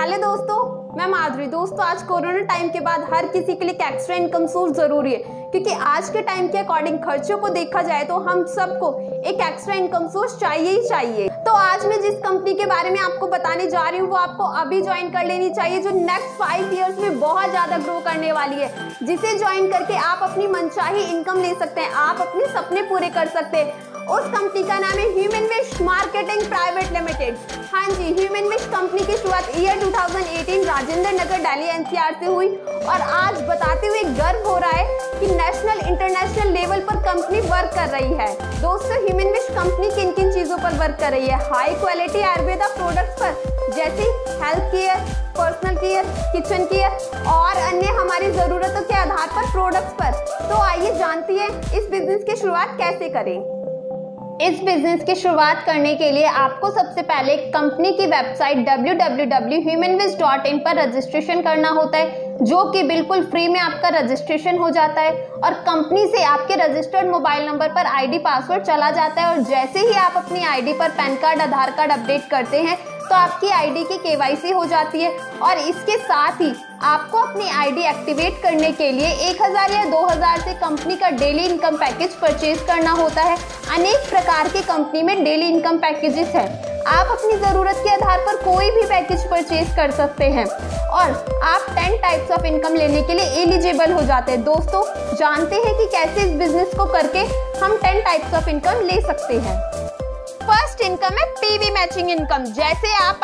Hello दोस्तों, मैं माधुरी। दोस्तों, आज कोरोना टाइम के बाद हर किसी के लिए एक एक्स्ट्रा इनकम सोर्स जरूरी है, क्योंकि आज के टाइम के अकॉर्डिंग खर्चों को देखा जाए तो हम सबको एक एक्स्ट्रा इनकम सोर्स चाहिए ही चाहिए। तो आज मैं जिस कंपनी के बारे में आपको बताने जा रही हूँ वो आपको अभी ज्वाइन कर लेनी चाहिए, जो नेक्स्ट 5 इयर्स में बहुत ज्यादा ग्रो करने वाली है, जिसे ज्वाइन करके आप अपनी मनचाही इनकम ले सकते हैं, आप अपने सपने पूरे कर सकते हैं। उस कंपनी का नाम है human wish marketing private limited. हाँ जी, ह्यूमन विश कंपनी की शुरुआत ईयर 2018 राजेंद्र नगर दिल्ली एनसीआर से हुई और आज बताते हुए गर्व हो रहा है कि नेशनल इंटरनेशनल लेवल पर कंपनी वर्क कर रही है। दोस्तों, ह्यूमन विश कंपनी किन किन चीजों पर वर्क कर रही है? हाई क्वालिटी आयुर्वेदा प्रोडक्ट्स पर, जैसे health care, personal care, kitchen care और अन्य हमारी जरूरतों के आधार पर प्रोडक्ट्स पर। तो आइए जानती है इस बिजनेस की शुरुआत कैसे करें। इस बिजनेस की शुरुआत करने के लिए आपको सबसे पहले कंपनी की वेबसाइट www.humanwish.in पर रजिस्ट्रेशन करना होता है, जो कि बिल्कुल फ्री में आपका रजिस्ट्रेशन हो जाता है और कंपनी से आपके रजिस्टर्ड मोबाइल नंबर पर आईडी पासवर्ड चला जाता है और जैसे ही आप अपनी आईडी पर पैन कार्ड, आधार कार्ड अपडेट करते हैं तो आपकी आईडी की केवाईसी हो जाती है और इसके साथ ही आपको अपनी आईडी एक्टिवेट करने के लिए 1000 या 2000 से कंपनी का डेली इनकम पैकेज परचेज करना होता है। अनेक प्रकार के कंपनी में डेली इनकम पैकेजेस हैं। आप अपनी जरूरत के आधार पर कोई भी पैकेज परचेज कर सकते हैं और आप 10 टाइप्स ऑफ इनकम लेने के लिए एलिजिबल हो जाते हैं। दोस्तों, जानते हैं कि कैसे इस बिजनेस को करके हम 10 टाइप्स ऑफ इनकम ले सकते हैं। फर्स्ट इनकम है पीवी मैचिंग इनकम। जैसे आप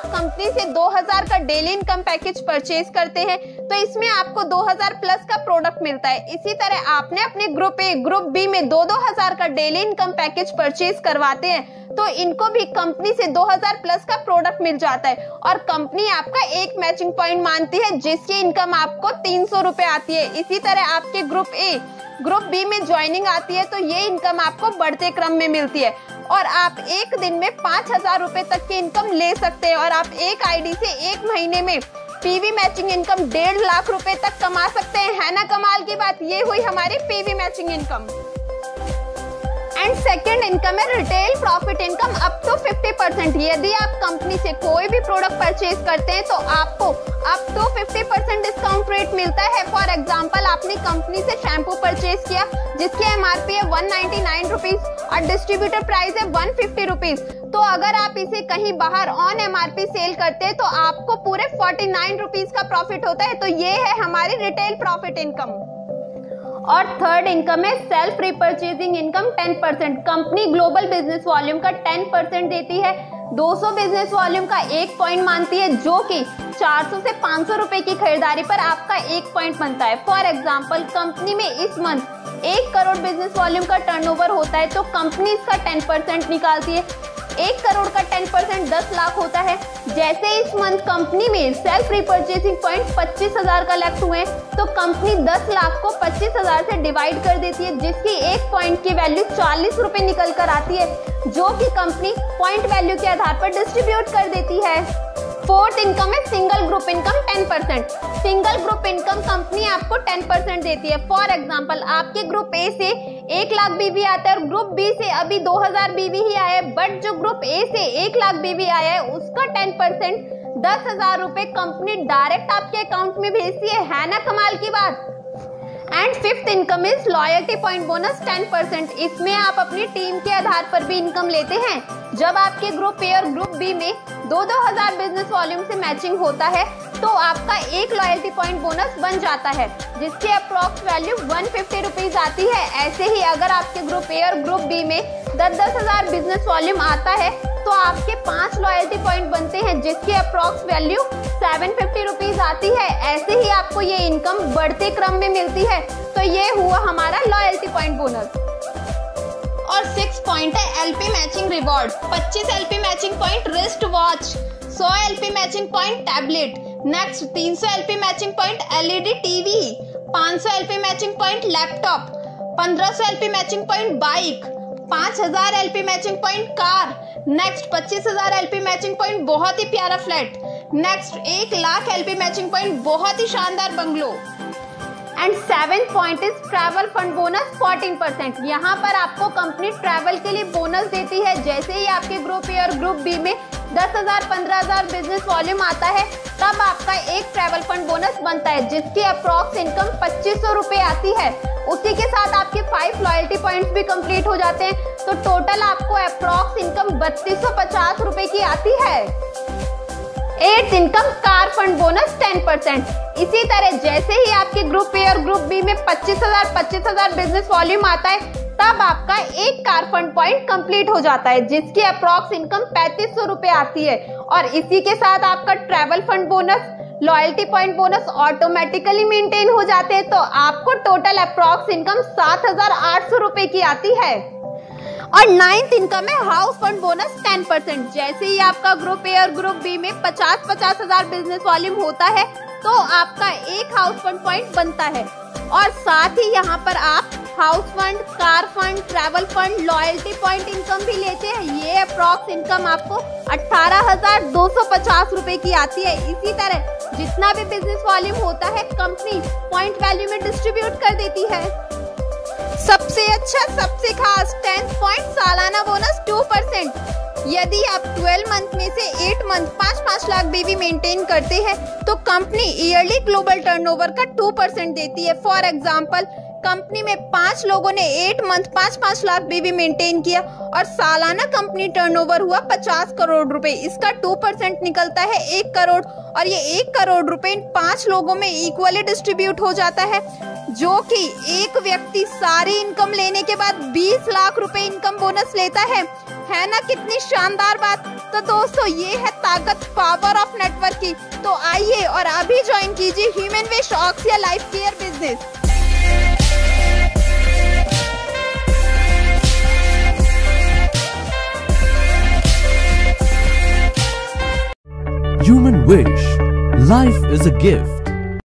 कंपनी से 2000 का डेली इनकम पैकेज परचेज करते हैं तो इसमें आपको 2000 प्लस का प्रोडक्ट मिलता है। इसी तरह आपने अपने ग्रुप ए, ग्रुप बी में 2000 का डेली इनकम पैकेज परचेज करवाते हैं तो इनको भी कंपनी से 2000 प्लस का प्रोडक्ट मिल जाता है और कंपनी आपका एक मैचिंग पॉइंट मानती है, जिसकी इनकम आपको 300 रुपए आती है। इसी तरह आपके ग्रुप ए, ग्रुप बी में ज्वाइनिंग आती है तो ये इनकम आपको बढ़ते क्रम में मिलती है और आप एक दिन में 5000 रुपए तक की इनकम ले सकते हैं और आप एक आईडी से एक महीने में पीवी मैचिंग इनकम 1.5 लाख रुपए तक कमा सकते हैं। है ना कमाल की बात? ये हुई हमारी PV matching income. And second income है retail profit income up to 50%। यदि आप कंपनी से कोई भी प्रोडक्ट परचेज करते हैं तो आपको अप टू 50% डिस्काउंट रेट मिलता है। फॉर एग्जांपल, आपने कंपनी से शैम्पू परचेज किया जिसकी एमआरपी है 199 रुपीज और डिस्ट्रीब्यूटर प्राइस है 150 रुपीज, तो अगर आप इसे कहीं बाहर ऑन एमआरपी सेल करते हैं तो आपको पूरे 49 रुपीज का प्रॉफिट होता है। तो ये है हमारी रिटेल प्रॉफिट इनकम। और थर्ड इनकम है self repurchasing income 10%। Company global business volume का 10% देती है। 200 बिजनेस वॉल्यूम का 1 पॉइंट मानती है, जो कि 400 से 500 रुपए की खरीदारी पर आपका 1 पॉइंट बनता है। फॉर एग्जांपल, कंपनी में इस मंथ 1 करोड़ बिजनेस वॉल्यूम का टर्नओवर होता है तो कंपनी इसका 10% निकालती है। 1 करोड़ का 10% 10 लाख होता है। जैसे इस मंथ कंपनी में सेल्फ रिपर्चेसिंग पॉइंट 25,000 कलेक्ट हुए तो कंपनी 10 लाख को 25,000 से डिवाइड कर देती है, जिसकी 1 पॉइंट की वैल्यू 40 रुपए निकल कर आती है, जो कि कंपनी पॉइंट वैल्यू के आधार पर डिस्ट्रीब्यूट कर देती है। फोर्थ इनकम है single group income 10%। Single group income company आपको 10% देती है। फॉर एग्जांपल, आपके ग्रुप ए से 1 लाख बीवी आता है और ग्रुप बी से अभी 2000 बीवी ही आया है, बट जो ग्रुप ए से 1 लाख बीवी आया है उसका 10% 10,000 रुपए कंपनी डायरेक्ट आपके अकाउंट में भेजती है ना कमाल की बात? And fifth income is loyalty point bonus 10%। इसमें आप अपनी टीम के आधार पर भी इनकम लेते हैं। जब आपके ग्रुप ए और ग्रुप बी में 2-2000 बिजनेस वॉल्यूम से मैचिंग होता है तो आपका एक लॉयल्टी पॉइंट बोनस बन जाता है, जिसकी अप्रॉक्स वैल्यू 150 रुपीज आती है। ऐसे ही अगर आपके ग्रुप ए और ग्रुप बी में 10,000 बिजनेस वॉल्यूम आता है तो आपके 5 लॉयल्टी पॉइंट बनते हैं, जिसकी अप्रॉक्स वैल्यू 750 रुपीज आती है। ऐसे ही आपको ये इनकम बढ़ते क्रम में मिलती है। तो ये हुआ हमारा लॉयल्टी पॉइंट बोनस। और 6 पॉइंट है LP matching reward. 25 LP matching point wrist watch, 100 LP matching point tablet, next 300 LP matching point LED TV, 500 LP matching point laptop, 1500 LP matching point bike, 5000 LP matching point car, next 25,000 LP matching point बहुत ही प्यारा flat, next 1 lakh LP matching point बहुत ही शानदार bungalow. And 7th point is travel fund bonus 14%। यहाँ पर आपको company travel के लिए bonus देती है। जैसे ही आपके ग्रुप ए और ग्रुप बी में 10,000 15,000 बिजनेस वॉल्यूम आता है तब आपका एक ट्रैवल फंड बोनस बनता है जिसकी अप्रॉक्स इनकम 2500 रुपए आती है। उसी के साथ आपके 5 लॉयल्टी पॉइंट्स भी कंप्लीट हो जाते हैं तो टोटल आपको अप्रॉक्स इनकम 3250 रुपए की आती है। 8th income car fund bonus 10%। इसी तरह जैसे ही आपके ग्रुप ए और ग्रुप बी में 25,000 बिजनेस वॉल्यूम आता है तब आपका एक कार फंड पॉइंट कंप्लीट हो जाता है जिसकी अप्रॉक्स इनकम 3500 रुपए आती है और इसी के साथ आपका travel fund bonus loyalty point bonus automatically maintain हो जाते हैं तो आपको टोटल अप्रॉक्स इनकम 7,800 रुपए की आती है। और 9th इनकम है हाउस फंड बोनस 10%। जैसे ही आपका ग्रुप ए और ग्रुप बी में 50,000 बिजनेस वॉल्यूम होता है तो आपका एक हाउस फंड पॉइंट बनता है और साथ ही यहाँ पर आप house fund, car fund, travel fund, loyalty point income भी लेते हैं। ये अप्रॉक्स इनकम आपको 18,250 रुपए की आती है। इसी तरह जितना भी बिजनेस वॉल्यूम होता है कंपनी पॉइंट वैल्यू में डिस्ट्रीब्यूट कर देती है। सबसे अच्छा, सबसे खास 10th पॉइंट सालाना बोनस 2%। यदि आप 12 मंथ में से 8 मंथ 5-5 लाख बीवी मेंटेन करते हैं तो कंपनी ईयरली ग्लोबल टर्नओवर का 2% देती है। फॉर एग्जांपल कंपनी में 5 लोगों ने 8 मंथ 5-5 लाख बीवी मेंटेन किया और सालाना कंपनी टर्नओवर हुआ 50 करोड़ रुपए। इसका 2% निकलता है 1 करोड़ और ये 1 करोड़ रुपए इन 5 लोगों में इक्वली डिस्ट्रीब्यूट हो जाता है जो कि एक व्यक्ति सारी इनकम लेने के बाद 20 लाख रुपए इनकम बोनस लेता है ना? कितनी शानदार बात। तो दोस्तों ये है ताकत, पावर ऑफ नेटवर्क की। तो आइए और अभी ज्वाइन कीजिए ह्यूमन वेस्ट ऑक्सिया life care business. Human Wish. Life is a gift.